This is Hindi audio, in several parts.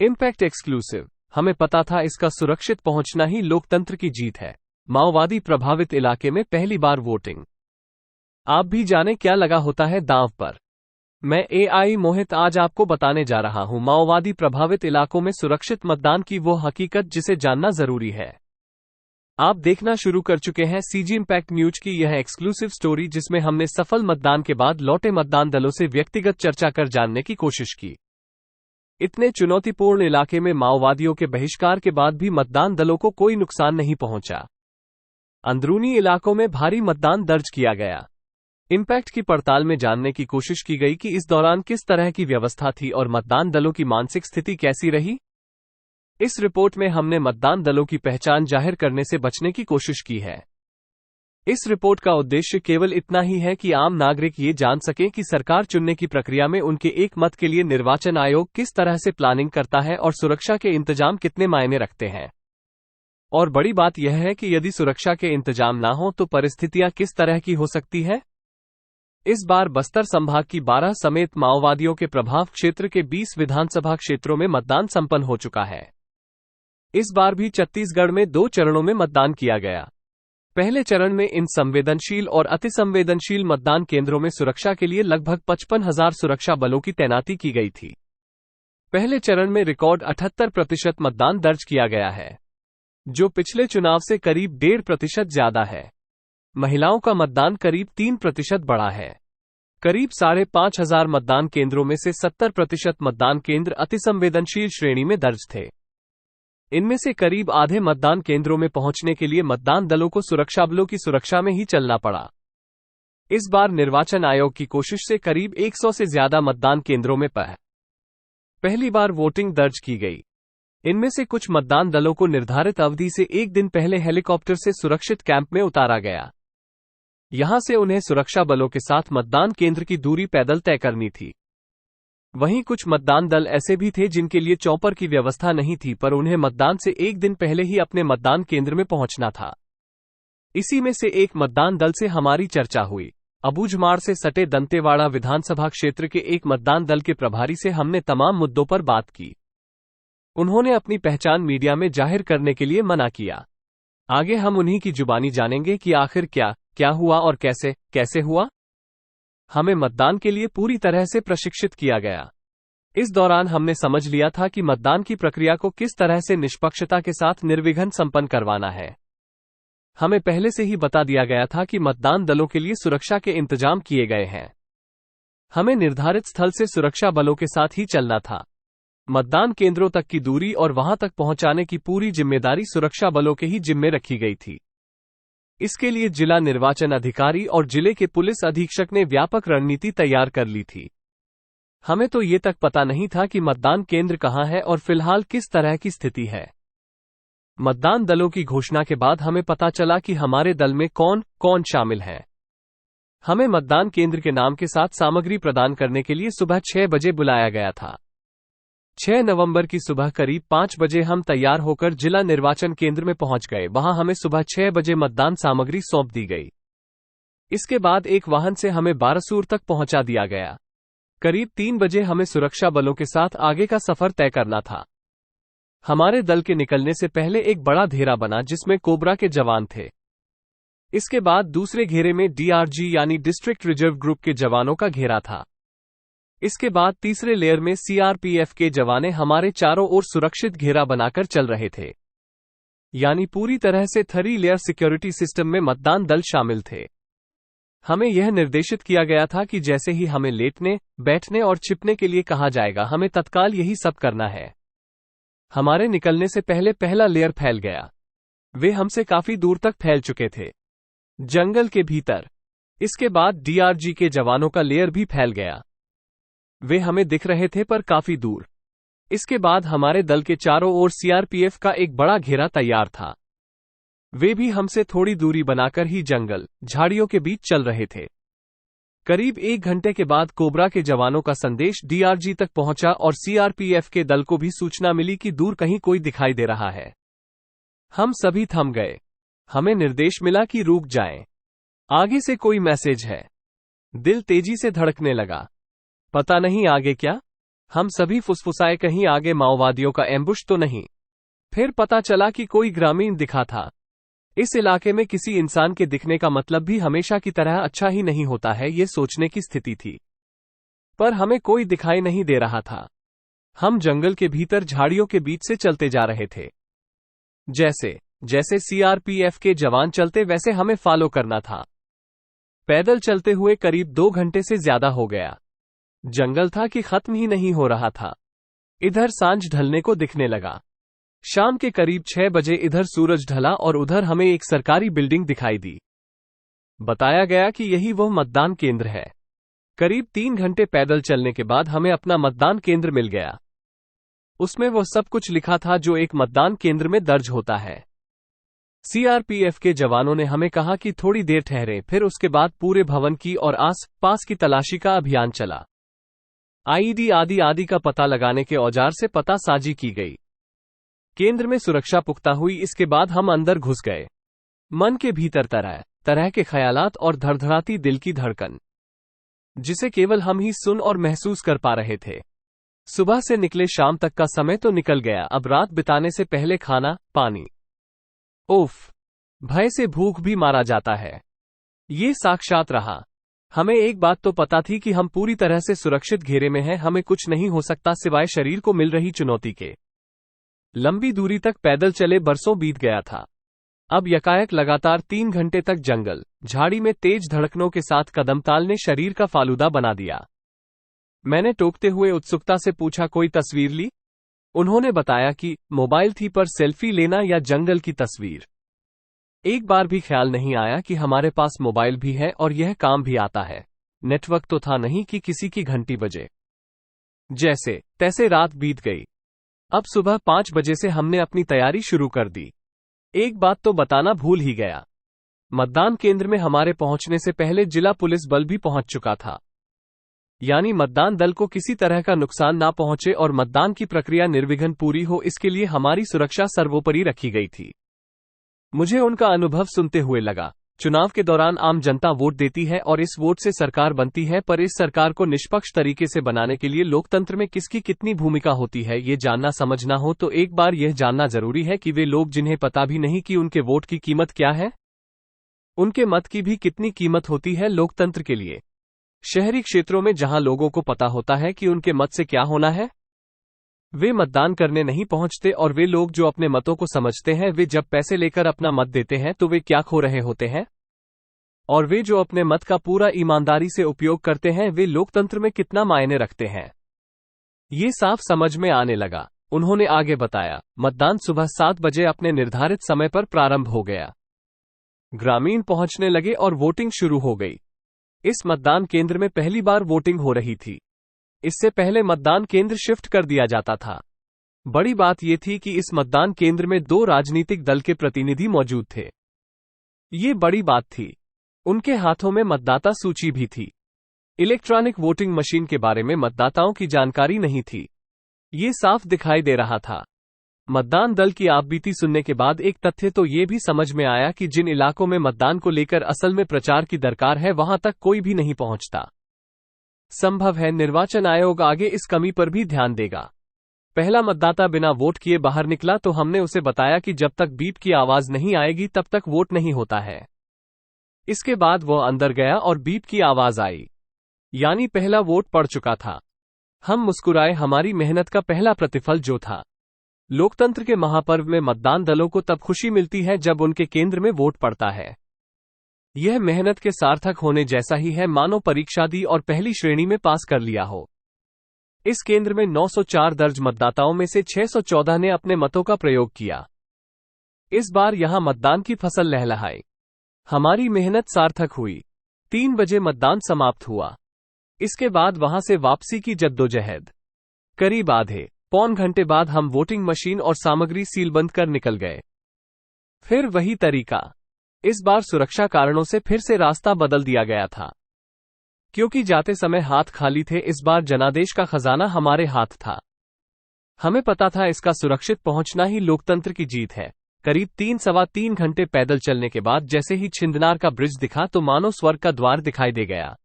Impact exclusive. हमें पता था इसका सुरक्षित पहुंचना ही लोकतंत्र की जीत है। माओवादी प्रभावित इलाके में पहली बार वोटिंग। आप भी जाने क्या लगा होता है दांव पर। मैं AI मोहित आज आपको बताने जा रहा हूं माओवादी प्रभावित इलाकों में सुरक्षित मतदान की वो हकीकत जिसे जानना जरूरी है। आप देखना शुरू कर चुके हैं CG इम्पैक्ट न्यूज की यह एक्सक्लूसिव स्टोरी, जिसमें हमने सफल मतदान के बाद लौटे मतदान दलों से व्यक्तिगत चर्चा कर जानने की कोशिश की। इतने चुनौतीपूर्ण इलाके में माओवादियों के बहिष्कार के बाद भी मतदान दलों को कोई नुकसान नहीं पहुंचा। अंदरूनी इलाकों में भारी मतदान दर्ज किया गया। इम्पैक्ट की पड़ताल में जानने की कोशिश की गई कि इस दौरान किस तरह की व्यवस्था थी और मतदान दलों की मानसिक स्थिति कैसी रही। इस रिपोर्ट में हमने मतदान दलों की पहचान जाहिर करने से बचने की कोशिश की है। इस रिपोर्ट का उद्देश्य केवल इतना ही है कि आम नागरिक ये जान सकें कि सरकार चुनने की प्रक्रिया में उनके एक मत के लिए निर्वाचन आयोग किस तरह से प्लानिंग करता है और सुरक्षा के इंतजाम कितने मायने रखते हैं। और बड़ी बात यह है कि यदि सुरक्षा के इंतजाम ना हो तो परिस्थितियां किस तरह की हो सकती है। इस बार बस्तर संभाग की 12 समेत माओवादियों के प्रभाव क्षेत्र के 20 विधानसभा क्षेत्रों में मतदान संपन्न हो चुका है। इस बार भी छत्तीसगढ़ में 2 चरणों में मतदान किया गया। पहले चरण में इन संवेदनशील और अतिसंवेदनशील मतदान केंद्रों में सुरक्षा के लिए लगभग 55,000 सुरक्षा बलों की तैनाती की गई थी। पहले चरण में रिकॉर्ड 78% मतदान दर्ज किया गया है, जो पिछले चुनाव से करीब 1.5% ज्यादा है। महिलाओं का मतदान करीब 3% बढ़ा है। करीब 5,500 मतदान केंद्रों में से 70% मतदान केंद्र अतिसंवेदनशील श्रेणी में दर्ज थे। इनमें से करीब आधे मतदान केंद्रों में पहुंचने के लिए मतदान दलों को सुरक्षा बलों की सुरक्षा में ही चलना पड़ा। इस बार निर्वाचन आयोग की कोशिश से करीब 100 से ज्यादा मतदान केंद्रों में पहली बार वोटिंग दर्ज की गई। इनमें से कुछ मतदान दलों को निर्धारित अवधि से एक दिन पहले हेलीकॉप्टर से सुरक्षित कैंप में उतारा गया। यहां से उन्हें सुरक्षा बलों के साथ मतदान केंद्र की दूरी पैदल तय करनी थी। वहीं कुछ मतदान दल ऐसे भी थे जिनके लिए चॉपर की व्यवस्था नहीं थी, पर उन्हें मतदान से एक दिन पहले ही अपने मतदान केंद्र में पहुंचना था। इसी में से एक मतदान दल से हमारी चर्चा हुई। अबूझमाड़ से सटे दंतेवाड़ा विधानसभा क्षेत्र के एक मतदान दल के प्रभारी से हमने तमाम मुद्दों पर बात की। उन्होंने अपनी पहचान मीडिया में जाहिर करने के लिए मना किया। आगे हम उन्हीं की जुबानी जानेंगे कि आखिर क्या हुआ और कैसे हुआ। हमें मतदान के लिए पूरी तरह से प्रशिक्षित किया गया। इस दौरान हमने समझ लिया था कि मतदान की प्रक्रिया को किस तरह से निष्पक्षता के साथ निर्विघ्न संपन्न करवाना है। हमें पहले से ही बता दिया गया था कि मतदान दलों के लिए सुरक्षा के इंतजाम किए गए हैं। हमें निर्धारित स्थल से सुरक्षा बलों के साथ ही चलना था। मतदान केंद्रों तक की दूरी और वहां तक पहुंचाने की पूरी जिम्मेदारी सुरक्षा बलों के ही जिम्मे रखी गई थी। इसके लिए जिला निर्वाचन अधिकारी और जिले के पुलिस अधीक्षक ने व्यापक रणनीति तैयार कर ली थी। हमें तो ये तक पता नहीं था कि मतदान केंद्र कहां है और फिलहाल किस तरह की स्थिति है। मतदान दलों की घोषणा के बाद हमें पता चला कि हमारे दल में कौन शामिल है। हमें मतदान केंद्र के नाम के साथ सामग्री प्रदान करने के लिए सुबह 6 बजे बुलाया गया था। 6 नवंबर की सुबह करीब 5 बजे हम तैयार होकर जिला निर्वाचन केंद्र में पहुंच गए। वहां हमें सुबह 6 बजे मतदान सामग्री सौंप दी गई। इसके बाद एक वाहन से हमें बारसूर तक पहुंचा दिया गया। करीब 3 बजे हमें सुरक्षा बलों के साथ आगे का सफर तय करना था। हमारे दल के निकलने से पहले एक बड़ा घेरा बना जिसमें कोबरा के जवान थे। इसके बाद दूसरे घेरे में DRG यानी डिस्ट्रिक्ट रिजर्व ग्रुप के जवानों का घेरा था। इसके बाद तीसरे लेयर में CRPF के जवाने हमारे चारों ओर सुरक्षित घेरा बनाकर चल रहे थे। यानी पूरी तरह से 3 लेयर सिक्योरिटी सिस्टम में मतदान दल शामिल थे। हमें यह निर्देशित किया गया था कि जैसे ही हमें लेटने, बैठने और छिपने के लिए कहा जाएगा, हमें तत्काल यही सब करना है। हमारे निकलने से पहले पहला लेयर फैल गया। वे हमसे काफी दूर तक फैल चुके थे, जंगल के भीतर। इसके बाद DRG के जवानों का लेयर भी फैल गया। वे हमें दिख रहे थे पर काफी दूर। इसके बाद हमारे दल के चारों ओर CRPF का एक बड़ा घेरा तैयार था। वे भी हमसे थोड़ी दूरी बनाकर ही जंगल, झाड़ियों के बीच चल रहे थे। करीब 1 घंटे के बाद कोबरा के जवानों का संदेश DRG तक पहुंचा और CRPF के दल को भी सूचना मिली कि दूर कहीं कोई दिखाई दे रहा है। हम सभी थम गए। हमें निर्देश मिला कि रुक जाएं, आगे से कोई मैसेज है। दिल तेजी से धड़कने लगा। पता नहीं आगे क्या। हम सभी फुसफुसाए कहीं आगे माओवादियों का एम्बुश तो नहीं। फिर पता चला कि कोई ग्रामीण दिखा था। इस इलाके में किसी इंसान के दिखने का मतलब भी हमेशा की तरह अच्छा ही नहीं होता है, ये सोचने की स्थिति थी। पर हमें कोई दिखाई नहीं दे रहा था। हम जंगल के भीतर झाड़ियों के बीच से चलते जा रहे थे। जैसे जैसे सीआरपीएफ के जवान चलते वैसे हमें फॉलो करना था। पैदल चलते हुए करीब 2 घंटे से ज्यादा हो गया। जंगल था कि खत्म ही नहीं हो रहा था। इधर सांझ ढलने को दिखने लगा। शाम के करीब 6 बजे इधर सूरज ढला और उधर हमें एक सरकारी बिल्डिंग दिखाई दी। बताया गया कि यही वो मतदान केंद्र है। करीब 3 घंटे पैदल चलने के बाद हमें अपना मतदान केंद्र मिल गया। उसमें वो सब कुछ लिखा था जो एक मतदान केंद्र में दर्ज होता है। सीआरपीएफ के जवानों ने हमें कहा कि थोड़ी देर ठहरें, फिर उसके बाद पूरे भवन की और आस पास की तलाशी का अभियान चला। आईडी आदि का पता लगाने के औजार से पता साजी की गई। केंद्र में सुरक्षा पुख्ता हुई। इसके बाद हम अंदर घुस गए। मन के भीतर तरह तरह के ख्यालात और धड़धड़ाती दिल की धड़कन, जिसे केवल हम ही सुन और महसूस कर पा रहे थे। सुबह से निकले शाम तक का समय तो निकल गया। अब रात बिताने से पहले खाना पानी, उफ, भय से भूख भी मारा जाता है। ये साक्षात रहा। हमें एक बात तो पता थी कि हम पूरी तरह से सुरक्षित घेरे में हैं। हमें कुछ नहीं हो सकता सिवाय शरीर को मिल रही चुनौती के। लंबी दूरी तक पैदल चले बरसों बीत गया था। अब यकायक लगातार 3 घंटे तक जंगल झाड़ी में तेज धड़कनों के साथ कदमताल ने शरीर का फालूदा बना दिया। मैंने टोकते हुए उत्सुकता से पूछा, कोई तस्वीर ली? उन्होंने बताया कि मोबाइल थी, पर सेल्फी लेना या जंगल की तस्वीर। एक बार भी ख्याल नहीं आया कि हमारे पास मोबाइल भी है और यह काम भी आता है। नेटवर्क तो था नहीं कि किसी की घंटी बजे। जैसे तैसे रात बीत गई। अब सुबह 5 बजे से हमने अपनी तैयारी शुरू कर दी। एक बात तो बताना भूल ही गया। मतदान केंद्र में हमारे पहुंचने से पहले जिला पुलिस बल भी पहुंच चुका था। यानी मतदान दल को किसी तरह का नुकसान ना पहुंचे और मतदान की प्रक्रिया निर्विघ्न पूरी हो, इसके लिए हमारी सुरक्षा सर्वोपरि रखी गई थी। मुझे उनका अनुभव सुनते हुए लगा, चुनाव के दौरान आम जनता वोट देती है और इस वोट से सरकार बनती है, पर इस सरकार को निष्पक्ष तरीके से बनाने के लिए लोकतंत्र में किसकी कितनी भूमिका होती है, ये जानना समझना हो तो एक बार यह जानना जरूरी है कि वे लोग जिन्हें पता भी नहीं कि उनके वोट की कीमत क्या है, उनके मत की भी कितनी कीमत होती है लोकतंत्र के लिए। शहरी क्षेत्रों में जहां लोगों को पता होता है कि उनके मत से क्या होना है, वे मतदान करने नहीं पहुंचते, और वे लोग जो अपने मतों को समझते हैं, वे जब पैसे लेकर अपना मत देते हैं तो वे क्या खो रहे होते हैं, और वे जो अपने मत का पूरा ईमानदारी से उपयोग करते हैं, वे लोकतंत्र में कितना मायने रखते हैं। ये साफ समझ में आने लगा। उन्होंने आगे बताया, मतदान सुबह 7 बजे अपने निर्धारित समय पर प्रारंभ हो गया। ग्रामीण पहुंचने लगे और वोटिंग शुरू हो गई। इस मतदान केंद्र में पहली बार वोटिंग हो रही थी। इससे पहले मतदान केंद्र शिफ्ट कर दिया जाता था। बड़ी बात यह थी कि इस मतदान केंद्र में 2 राजनीतिक दल के प्रतिनिधि मौजूद थे। ये बड़ी बात थी। उनके हाथों में मतदाता सूची भी थी। इलेक्ट्रॉनिक वोटिंग मशीन के बारे में मतदाताओं की जानकारी नहीं थी। ये साफ दिखाई दे रहा था। मतदान दल की आपबीती सुनने के बाद एक तथ्य तो ये भी समझ में आया कि जिन इलाकों में मतदान को लेकर असल में प्रचार की दरकार है, वहां तक कोई भी नहीं पहुंचता। संभव है निर्वाचन आयोग आगे इस कमी पर भी ध्यान देगा। पहला मतदाता बिना वोट किए बाहर निकला तो हमने उसे बताया कि जब तक बीप की आवाज नहीं आएगी तब तक वोट नहीं होता है। इसके बाद वो अंदर गया और बीप की आवाज आई, यानी पहला वोट पड़ चुका था। हम मुस्कुराए। हमारी मेहनत का पहला प्रतिफल जो था। लोकतंत्र के महापर्व में मतदान दलों को तब खुशी मिलती है जब उनके केंद्र में वोट पड़ता है। यह मेहनत के सार्थक होने जैसा ही है मानो परीक्षा दी और पहली श्रेणी में पास कर लिया हो। इस केंद्र में 904 दर्ज मतदाताओं में से 614 ने अपने मतों का प्रयोग किया। इस बार यहां मतदान की फसल लहलहाई। हमारी मेहनत सार्थक हुई। 3 बजे मतदान समाप्त हुआ। इसके बाद वहां से वापसी की जद्दोजहद। करीब आधे पौन घंटे बाद हम वोटिंग मशीन और सामग्री सीलबंद कर निकल गए। फिर वही तरीका। इस बार सुरक्षा कारणों से फिर से रास्ता बदल दिया गया था। क्योंकि जाते समय हाथ खाली थे, इस बार जनादेश का खजाना हमारे हाथ था। हमें पता था इसका सुरक्षित पहुंचना ही लोकतंत्र की जीत है। करीब 3-3.25 घंटे पैदल चलने के बाद जैसे ही छिंदनार का ब्रिज दिखा तो मानो स्वर्ग का द्वार दिखाई दे गया।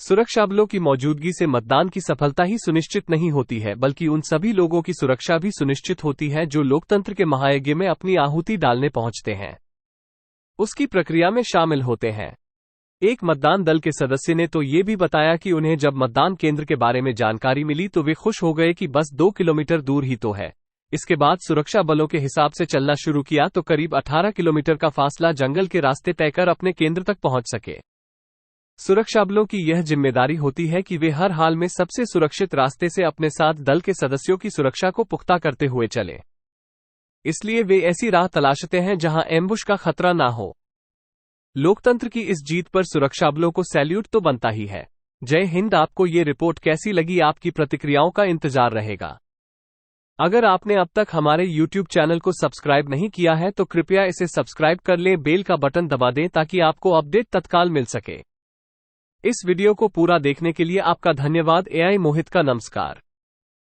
सुरक्षा बलों की मौजूदगी से मतदान की सफलता ही सुनिश्चित नहीं होती है, बल्कि उन सभी लोगों की सुरक्षा भी सुनिश्चित होती है जो लोकतंत्र के महायज्ञ में अपनी आहुति डालने पहुंचते हैं, उसकी प्रक्रिया में शामिल होते हैं। एक मतदान दल के सदस्य ने तो ये भी बताया कि उन्हें जब मतदान केंद्र के बारे में जानकारी मिली तो वे खुश हो गए कि बस 2 किलोमीटर दूर ही तो है। इसके बाद सुरक्षा बलों के हिसाब से चलना शुरू किया तो करीब 18 किलोमीटर का फासला जंगल के रास्ते तय कर अपने केंद्र तक पहुंच सके। सुरक्षा बलों की यह जिम्मेदारी होती है कि वे हर हाल में सबसे सुरक्षित रास्ते से अपने साथ दल के सदस्यों की सुरक्षा को पुख्ता करते हुए चलें। इसलिए वे ऐसी राह तलाशते हैं जहां एम्बुश का खतरा ना हो। लोकतंत्र की इस जीत पर सुरक्षा बलों को सैल्यूट तो बनता ही है। जय हिंद। आपको ये रिपोर्ट कैसी लगी? आपकी प्रतिक्रियाओं का इंतजार रहेगा। अगर आपने अब तक हमारे YouTube चैनल को सब्सक्राइब नहीं किया है तो कृपया इसे सब्सक्राइब कर लें, बेल का बटन दबा दें ताकि आपको अपडेट तत्काल मिल सके। इस वीडियो को पूरा देखने के लिए आपका धन्यवाद। AI मोहित का नमस्कार।